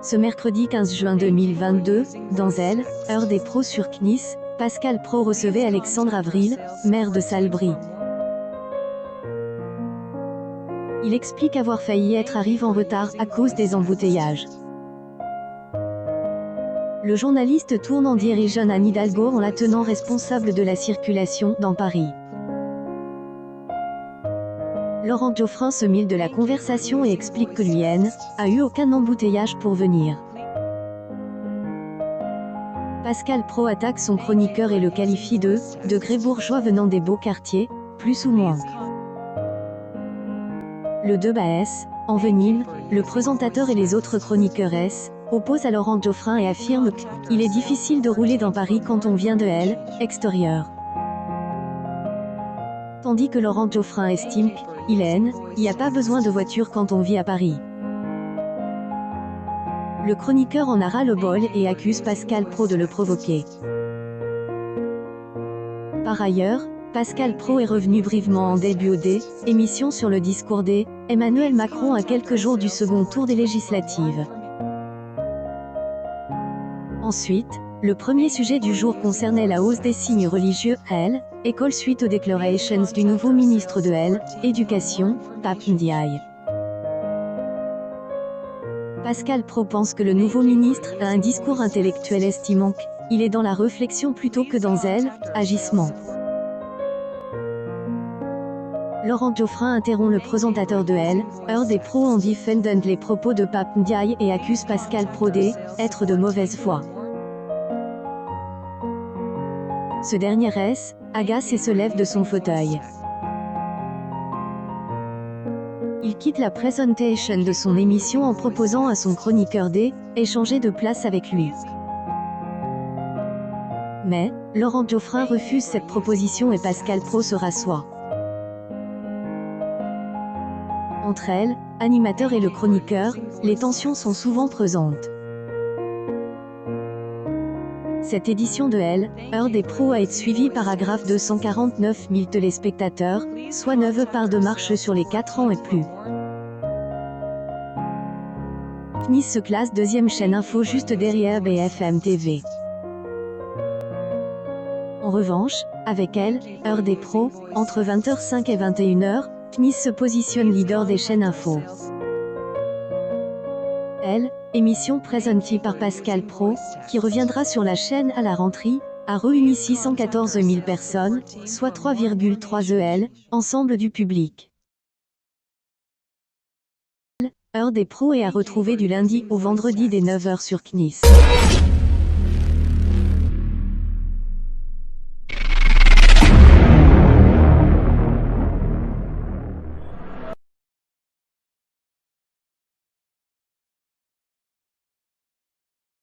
Ce mercredi 15 juin 2022, dans Elle, heure des pros sur CNIS, Pascal Praud recevait Alexandre Avril, maire de Salbris. Il explique avoir failli être arrivé en retard à cause des embouteillages. Le journaliste tourne en dirigeant Anne Hidalgo en la tenant responsable de la circulation dans Paris. Laurent Geoffrin se mêle de la conversation et explique que lui a eu aucun embouteillage pour venir. Pascal Praud attaque son chroniqueur et le qualifie de bourgeois venant des beaux quartiers, plus ou moins. Le débat envenime, le présentateur et les autres chroniqueurs opposent à Laurent Geoffrin et affirment qu'il est difficile de rouler dans Paris quand on vient de extérieur. Tandis que Laurent Geoffrin estime qu'il n'y a pas besoin de voiture quand on vit à Paris. Le chroniqueur en a ras le bol et accuse Pascal Praud de le provoquer. Par ailleurs, Pascal Praud est revenu brièvement en début d'émission sur le discours d'Emmanuel Macron à quelques jours du second tour des législatives. Ensuite, le premier sujet du jour concernait la hausse des signes religieux à école suite aux déclarations du nouveau ministre de l'Éducation, Pape Ndiaye. Pascal Praud pense que le nouveau ministre a un discours intellectuel estimant qu'il est dans la réflexion plutôt que dans l'agissement. Laurent Geoffrin interrompt le présentateur de heure des pros en défendant les propos de Pape Ndiaye et accuse Pascal Praud d'être de mauvaise foi. Ce dernier agace et se lève de son fauteuil. Il quitte la présentation de son émission en proposant à son chroniqueur d'échanger de place avec lui. Mais, Laurent Geoffrin refuse cette proposition et Pascal Praud se rassoit. Entre animateur et le chroniqueur, les tensions sont souvent présentes. Cette édition de heure des pros a été suivie par 249 000 téléspectateurs, soit 9 parts de marche sur les 4 ans et plus. CNIS se classe deuxième chaîne info juste derrière BFM TV. En revanche, avec heure des pros, entre 20h05 et 21h, CNIS se positionne leader des chaînes info. Émission présentée par Pascal Praud, qui reviendra sur la chaîne à la rentrée, a réuni 614 000 personnes, soit 3,3 ensemble du public. Heure des pros est à retrouver du lundi au vendredi dès 9h sur CNIS.